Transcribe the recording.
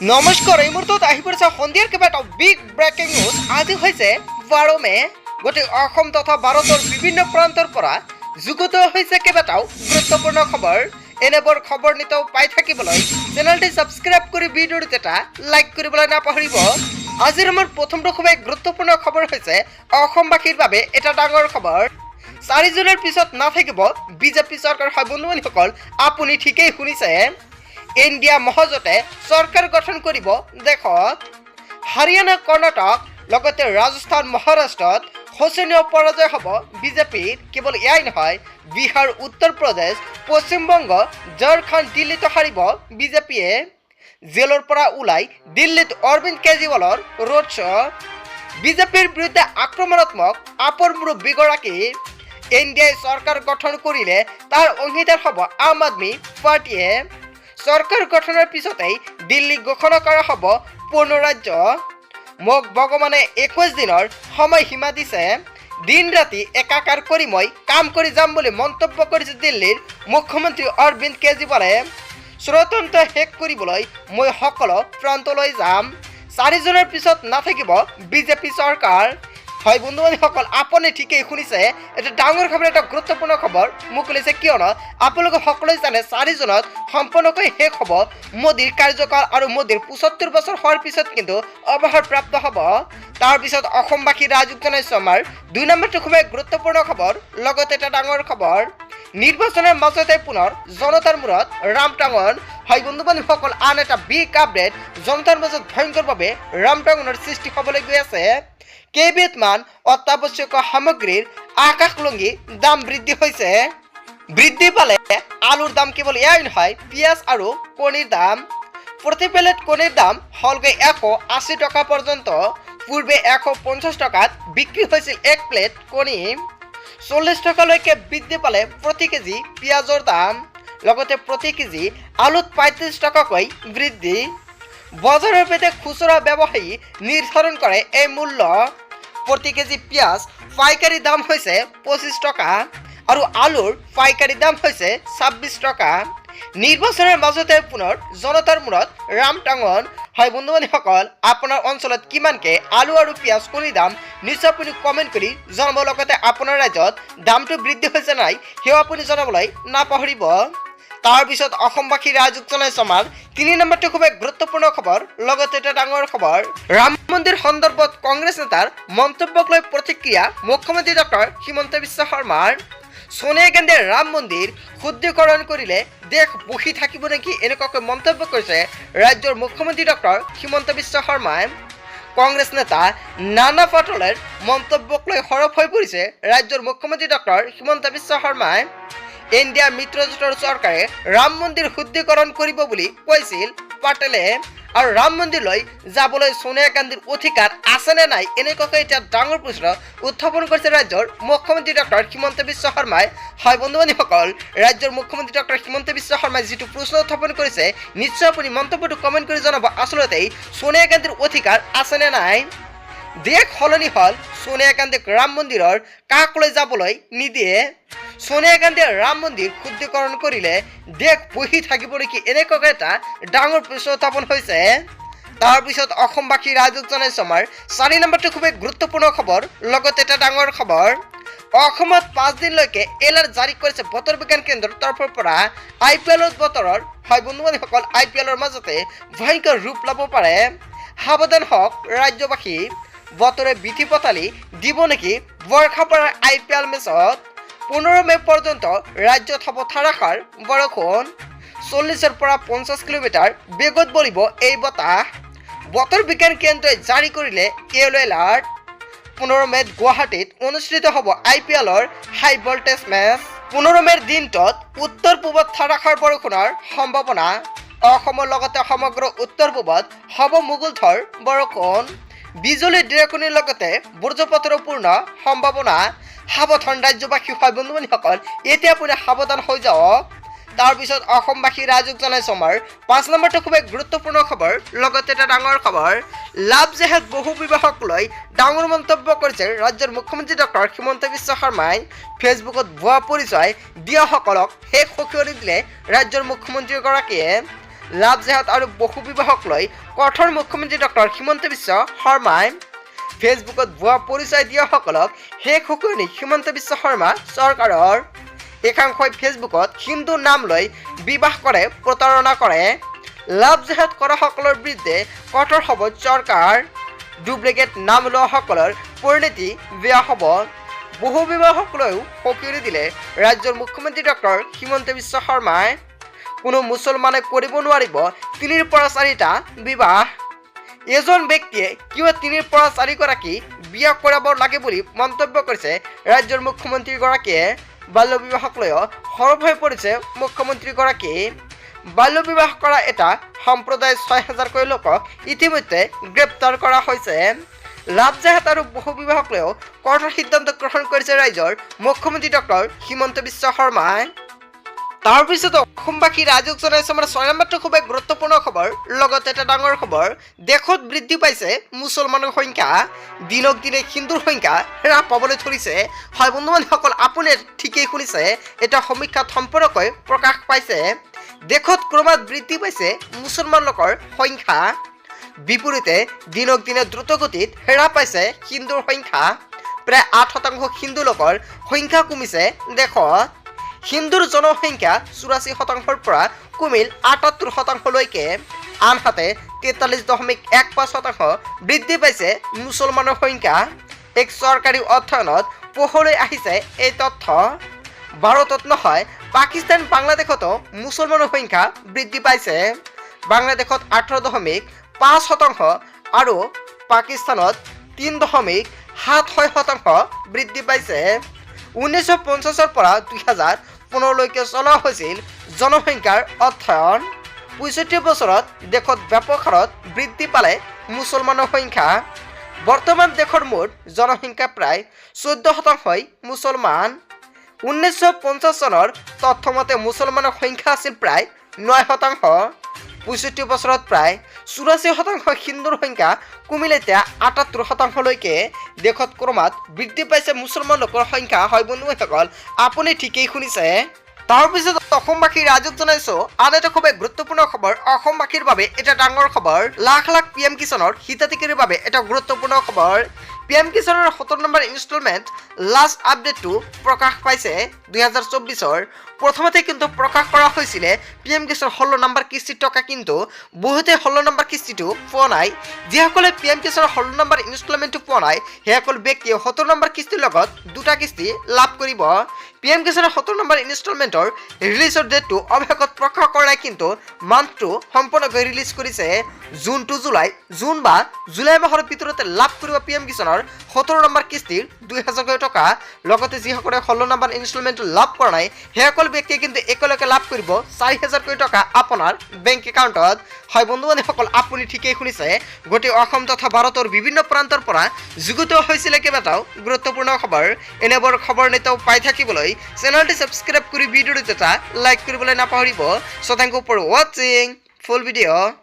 নমস্কাৰ, এই মুহূৰ্তত আহি পৰিছে সন্ধিয়াৰ কেইবাটাও বিগ ব্ৰেকিং নিউজ। আজি হৈছে 12 মে। গোটেই অসম তথা ভাৰতৰ বিভিন্ন প্ৰান্তৰ পৰা যুগুত হৈছে কেইবাটাও গুৰুত্বপূৰ্ণ খবৰ। এনেবোৰ খবৰ নিতৌ পাই থাকিবলৈ চেনেলটি ছাবস্ক্ৰাইব কৰি ভিডিঅ'টো এটা লাইক কৰিবলৈ নাপাহৰিব। আজিৰ আমাৰ প্ৰথমটো খুবেই গুৰুত্বপূৰ্ণ খবৰ হৈছে অসমবাসীৰ বাবে এটা ডাঙৰ খবৰ। 4 জুনৰ পিছত নাথাকিব বিজেপি চৰকাৰ। হয় বন্ধু-বান্ধৱীসকল, আপুনি ঠিকেই শুনিছে। ইণ্ডিয়া মহাজোঁটে চৰকাৰ গঠন কৰিব দেশত। হাৰিয়ানা, কৰ্ণাটক লগতে ৰাজস্থান, মহাৰাষ্ট্ৰত শোচনীয় পৰাজয় হ'ব বিজেপিৰ। কেৱল এয়াই নহয়, বিহাৰ, উত্তৰ প্ৰদেশ, পশ্চিমবংগ, ঝাৰখণ্ড, দিল্লীতো হাৰিব বিজেপিয়ে। জেলৰ পৰা ওলাই দিল্লীত অৰবিন্দ কেজৰিৱালৰ ৰোড শ্ব'। বিজেপিৰ বিৰুদ্ধে আক্ৰমণাত্মক আপৰ মুৰব্বীগৰাকী। ইণ্ডিয়াই চৰকাৰ গঠন কৰিলে তাৰ অংশীদাৰ হ'ব আম আদমি পাৰ্টীয়ে। চৰকাৰ গঠনৰ পিছতেই দিল্লী ঘোষণা কৰা হ'ব পূৰ্ণ ৰাজ্য। মোক ভগৱানে 21 দিনৰ সময়সীমা দিছে। দিন ৰাতি একাকাৰ কৰি মই কাম কৰি যাম বুলি মন্তব্য কৰিছে দিল্লীৰ মুখ্যমন্ত্ৰী অৰবিন্দ কেজৰিৱালে। ষড়যন্ত্ৰ শেষ কৰিবলৈ মই সকলো প্ৰান্তলৈ যাম। 4 জুনৰ পিছত নাথাকিব বিজেপি চৰকাৰ। হয় বন্ধু-বান্ধৱীসকল, আপুনি ঠিকেই শুনিছে। এটা ডাঙৰ খবৰ, এটা গুৰুত্বপূৰ্ণ খবৰ মুকলিছে, কিয়নো আপোনালোকে সকলোৱে জানে 4 জুনত সম্পূৰ্ণকৈ শেষ হ'ব মোদীৰ কাৰ্যকাল আৰু মোদীৰ 75 বছৰ হোৱাৰ পিছত কিন্তু অৱসৰপ্ৰাপ্ত হ'ব। তাৰপিছত অসমবাসী ৰাজুক জনাইছোঁ আমাৰ 2 নম্বৰটো খুবেই গুৰুত্বপূৰ্ণ খবৰ, লগতে এটা ডাঙৰ খবৰ। নিৰ্বাচনৰ মাজতে পুনৰ জনতাৰ মূৰত ৰামটাঙন। হয় বন্ধু-বান্ধৱীসকল, আন এটা বিগ আপডেট। জনতাৰ মাজত ভয়ংকৰভাৱে ৰামটাঙনৰ সৃষ্টি হ'বলৈ গৈ আছে। কেইবিধমান অত্যাৱশ্যকীয় সামগ্ৰীৰ আকাশলংঘী দাম বৃদ্ধি হৈছে। বৃদ্ধি পালে আলুৰ দাম। কেৱল এয়াই নহয়, পিঁয়াজ আৰু কণীৰ দাম। প্ৰতি প্লেট কণীৰ দাম হ'লগৈ 180 টকা পৰ্যন্ত। পূৰ্বে 150 টকাত বিক্ৰী হৈছিল এক প্লেট কণী। 40 টকালৈকে বৃদ্ধি পালে প্ৰতি কেজি পিঁয়াজৰ দাম। লগতে প্ৰতি কেজি আলুত 35 টকাকৈ বৃদ্ধি। বজাৰৰ ভেদে খুচুৰা ব্যৱসায়ী নিৰ্ধাৰণ কৰে এই মূল্য। প্ৰতি কেজি পিঁয়াজ পাইকাৰী দাম হৈছে 25 টকা আৰু আলুৰ পাইকাৰী দাম হৈছে 26 টকা। নিৰ্বাচনৰ মাজতে পুনৰ জনতাৰ মূৰত ৰামটাঙন। হয় বন্ধু-বান্ধৱীসকল, আপোনাৰ অঞ্চলত কিমানকৈ আলু আৰু পিঁয়াজ কণীৰ দাম নিশ্চয় আপুনি কমেণ্ট কৰি জনাব। লগতে আপোনাৰ ৰাজ্যত দামটো বৃদ্ধি হৈছে নাই সেয়াও আপুনি জনাবলৈ নাপাহৰিব। তাৰপিছত অসমবাসী ৰাজুক জনাইছোঁ আমাৰ 3 নম্বৰটো খুবেই গুৰুত্বপূৰ্ণ খবৰ, লগতে এটা ডাঙৰ খবৰ। ৰাম মন্দিৰ সন্দৰ্ভত কংগ্ৰেছ নেতাৰ মন্তব্যক লৈ প্ৰতিক্ৰিয়া মুখ্যমন্ত্ৰী ডক্টৰ হিমন্ত বিশ্ব শৰ্মাৰ। সোনিয়া গান্ধীয়ে ৰাম মন্দিৰ শুদ্ধিকৰণ কৰিলে দেশ বহি থাকিব নেকি, এনেকুৱাকৈ মন্তব্য কৰিছে ৰাজ্যৰ মুখ্যমন্ত্ৰী ডক্টৰ হিমন্ত বিশ্ব শৰ্মাই। কংগ্ৰেছ নেতা নানা পাটোৱাৰীৰ মন্তব্যক লৈ সৰব হৈ পৰিছে ৰাজ্যৰ মুখ্যমন্ত্ৰী ডক্টৰ হিমন্ত বিশ্ব শৰ্মাই। ইণ্ডিয়া মিত্ৰজোঁটৰ চৰকাৰে ৰাম মন্দিৰ শুদ্ধিকৰণ কৰিব বুলি কৈছিল পাটেলে। আৰু ৰাম মন্দিৰলৈ যাবলৈ সোনিয়া গান্ধীৰ অধিকাৰ আছেনে নাই, এনেকুৱাকৈ এতিয়া ডাঙৰ প্ৰশ্ন উত্থাপন কৰিছে ৰাজ্যৰ মুখ্যমন্ত্ৰী ডক্টৰ হিমন্ত বিশ্ব শৰ্মাই। হয় বন্ধু-বান্ধৱীসকল, ৰাজ্যৰ মুখ্যমন্ত্ৰী ডক্টৰ হিমন্ত বিশ্ব শৰ্মাই যিটো প্ৰশ্ন উত্থাপন কৰিছে, নিশ্চয় আপুনি মন্তব্যটো কমেণ্ট কৰি জনাব। আচলতে সোনিয়া গান্ধীৰ অধিকাৰ আছেনে নাই? দেশ সলনি হ'ল, সোনিয়া গান্ধীক ৰাম মন্দিৰৰ কাষলৈ যাবলৈ নিদিয়ে। সোনিয়া গান্ধীয়ে ৰাম মন্দিৰ শুদ্ধিকৰণ কৰিলে দেশ বহি থাকিব নেকি, এনেকুৱাকৈ এটা ডাঙৰ প্ৰশ্ন উত্থাপন হৈছে। তাৰপিছত অসমবাসী ৰাজুক জনাইছোঁ আমাৰ 4 নম্বৰটো খুবেই গুৰুত্বপূৰ্ণ খবৰ, লগতে এটা ডাঙৰ খবৰ। অসমত 5 দিনলৈকে এলাৰ্ট জাৰি কৰিছে বতৰ বিজ্ঞান কেন্দ্ৰৰ তৰফৰ পৰা। IPL বতৰৰ। হয় বন্ধু-বান্ধৱীসকল, IPLৰ মাজতে ভয়ংকৰ ৰূপ ল'ব পাৰে। সাৱধান হওক ৰাজ্যবাসী। বতৰে বিধি পথালি দিব নেকি বৰ্ষাপাৰাৰ IPL মেচত। 15 মে পৰ্যন্ত ৰাজ্যত হ'ব ধাৰাসাৰ বৰষুণ। 40ৰ পৰা 50 কিলোমিটাৰ বেগত বলিব এই বতাহ। বতৰ বিজ্ঞান কেন্দ্ৰই জাৰি কৰিলে য়েলো এলাৰ্ট। 15 মেত গুৱাহাটীত অনুষ্ঠিত হ'ব IPLৰ হাই ভল্টেজ মেচ। 15 মেৰ দিনটোত উত্তৰ পূবত ধাৰাসাৰ বৰষুণৰ সম্ভাৱনা। অসমৰ লগতে সমগ্ৰ উত্তৰ পূবত হ'ব মুষলধাৰ বৰষুণ। বিজুলী ঢেৰেকনিৰ লগতে বজ্ৰপাতৰো পূৰ্ণ সম্ভাৱনা। সাৱধান ৰাজ্যবাসী। হয় বন্ধু-বান্ধৱীসকল, এতিয়া আপুনি সাৱধান হৈ যাওক। তাৰপিছত অসমবাসী ৰাজুক জনাইছোঁ আমাৰ 5 নম্বৰটো খুবেই গুৰুত্বপূৰ্ণ খবৰ, লগতে এটা ডাঙৰ খবৰ। লাভ জেহাদ বহু বিবাহক লৈ ডাঙৰ মন্তব্য কৰিছে ৰাজ্যৰ মুখ্যমন্ত্ৰী ডক্টৰ হিমন্ত বিশ্ব শৰ্মাই। ফেচবুকত ভুৱা পৰিচয় দিয়াসকলক শেষ সকিয়নি দিলে ৰাজ্যৰ মুখ্যমন্ত্ৰীগৰাকীয়ে। লাভ জেহাদ আৰু বহু বিবাহক লৈ কঠোৰ মুখ্যমন্ত্ৰী ডক্টৰ হিমন্ত বিশ্ব শৰ্মাই ফেচবুকত ভুৱা পৰিচয় দিয়াসকলক শেষ শুকুনি হিমন্ত বিশ্ব শৰ্মা চৰকাৰৰ একাংশই ফেচবুকত হিন্দু নাম লৈ বিবাহ কৰে প্ৰতাৰণা কৰে লাভ জেহাদ কৰাসকলৰ বিৰুদ্ধে কঠোৰ হ'ব চৰকাৰ ডুপ্লিকেট নাম লোৱাসকলৰ পৰিণতি বেয়া হ'ব বহু বিবাহক লৈও সকীয়াই দিলে ৰাজ্যৰ মুখ্যমন্ত্ৰী ডক্টৰ হিমন্ত বিশ্ব শৰ্মাই কোনো মুছলমানে কৰিব নোৱাৰিব 3ৰ পৰা 4টা বিবাহ এজন ব্যক্তিয়ে কিয় 3ৰ পৰা 4গৰাকী বিয়া কৰাব লাগে বুলি মন্তব্য কৰিছে ৰাজ্যৰ মুখ্যমন্ত্ৰীগৰাকীয়ে বাল্য বিবাহক লৈ সৰব হৈ পৰিছে মুখ্যমন্ত্ৰীগৰাকী বাল্য বিবাহ কৰা এটা সম্প্ৰদায় 6000কৈ লোকক ইতিমধ্যে গ্ৰেপ্তাৰ কৰা হৈছে লাভ জেহাদ আৰু বহু বিবাহক লৈ কঠোৰ সিদ্ধান্ত গ্ৰহণ কৰিছে ৰাজ্যৰ মুখ্যমন্ত্ৰী ডক্টৰ হিমন্ত বিশ্ব শৰ্মাই তাৰপিছত অসমবাসী ৰাইজক জনাইছে আমাৰ 6 নম্বৰটো খুব গুৰুত্বপূৰ্ণ খবৰ লগতে এটা ডাঙৰ খবৰ দেশত বৃদ্ধি পাইছে মুছলমানৰ সংখ্যা দিনক দিনে হিন্দুৰ সংখ্যা হ্ৰাস পাবলৈ ধৰিছে হয় বন্ধুবান্ধৱসকল আপুনি ঠিকেই শুনিছে এটা সমীক্ষাত সম্পূৰ্ণকৈ প্ৰকাশ পাইছে দেশত ক্ৰমাৎ বৃদ্ধি পাইছে মুছলমান লোকৰ সংখ্যা বিপৰীতে দিনক দিনে দ্ৰুতগতিত হ্ৰাস পাইছে হিন্দুৰ সংখ্যা প্ৰায় 8% হিন্দু লোকৰ সংখ্যা কমিছে দেশত হিন্দুৰ জনসংখ্যা 84%ৰ পৰা কমিল 78%লৈকে আনহাতে 43.15% বৃদ্ধি পাইছে মুছলমানৰ সংখ্যা এক চৰকাৰী অধ্যয়নত পোহৰলৈ আহিছে এই তথ্য ভাৰতত নহয় পাকিস্তান বাংলাদেশতো মুছলমানৰ সংখ্যা বৃদ্ধি পাইছে বাংলাদেশত 18.5% আৰু পাকিস্তানত 3.76% বৃদ্ধি পাইছে 1950ৰ পৰা 2015লৈকে চলোৱা হৈছিল জনসংখ্যাৰ অধ্যয়ন 65 বছৰত দেশত ব্যাপক হাৰত বৃদ্ধি পালে মুছলমানৰ সংখ্যা বৰ্তমান দেশৰ মুঠ জনসংখ্যা প্ৰায় 14% মুছলমান 1950 চনৰ তথ্যমতে মুছলমানৰ সংখ্যা আছিল প্ৰায় 9% 65 বছৰত প্ৰায় 84% হিন্দুৰ সংখ্যা কমিলে এতিয়া 78%লৈকে দেশত ক্ৰমাৎ বৃদ্ধি পাইছে মুছলমান লোকৰ সংখ্যা হয় বন্ধুসকল আপুনি ঠিকেই শুনিছে তাৰপিছত অসমবাসী ৰাইজক জনাইছো আন এটা খুব গুৰুত্বপূৰ্ণ খবৰ অসমবাসীৰ বাবে এটা ডাঙৰ খবৰ লাখ লাখ পিএম কিষাণৰ হিতাধিকাৰীৰ বাবে এটা গুৰুত্বপূৰ্ণ খবৰ পিএম কিষাণৰ 17 নম্বৰ ইনষ্টলমেণ্ট লাষ্ট আপডেটটো প্ৰকাশ পাইছে 2024ৰ প্ৰথমতে কিন্তু প্ৰকাশ কৰা হৈছিল পিএম কিষাণ 16 নম্বৰ কিস্তিৰ টকা কিন্তু বহুতে 16 নম্বৰ কিস্তিটো পোৱা নাই যিসকলে পিএম কিষাণৰ 16 নম্বৰ ইনষ্টলমেণ্টটো পোৱা নাই সেইসকল ব্যক্তিয়ে 17 নম্বৰ কিস্তিৰ লগত দুটা কিস্তি লাভ কৰিব পিএম কিষাণৰ 17 নম্বৰ ইনষ্টলমেণ্টৰ ৰিলিজৰ ডেটটো অৱশেষত প্ৰকাশ কৰা নাই কিন্তু মান্থটো সম্পূৰ্ণকৈ ৰিলিজ কৰিছে জুন টু জুন বা জুলাই মাহৰ ভিতৰতে লাভ কৰিব পিএম কিষাণৰ 17 নম্বৰ কিস্তিৰ 2000 টকা লগতে যিসকলে 16 নম্বৰ ইনষ্টলমেণ্ট লাভ কৰা নাই সেইসকল ব্যক্তিয়ে কিন্তু একেলগে লাভ কৰিব 4000 টকা আপোনাৰ বেংক একাউণ্টত হয় বন্ধুবান্ধৱসকল আপুনি ঠিকেই শুনিছে গোটেই অসম তথা ভাৰতৰ বিভিন্ন প্ৰান্তৰ পৰা যুগুত হৈছিল কেইবাটাও গুৰুত্বপূৰ্ণ খবৰ এনেবোৰ খবৰ নিতৌ পাই থাকিবলৈ চেনেলটি সাবস্ক্ৰাইব কৰি ভিডিঅ'টো এটা লাইক কৰিবলৈ নাপাহৰিব so thank you for watching full video'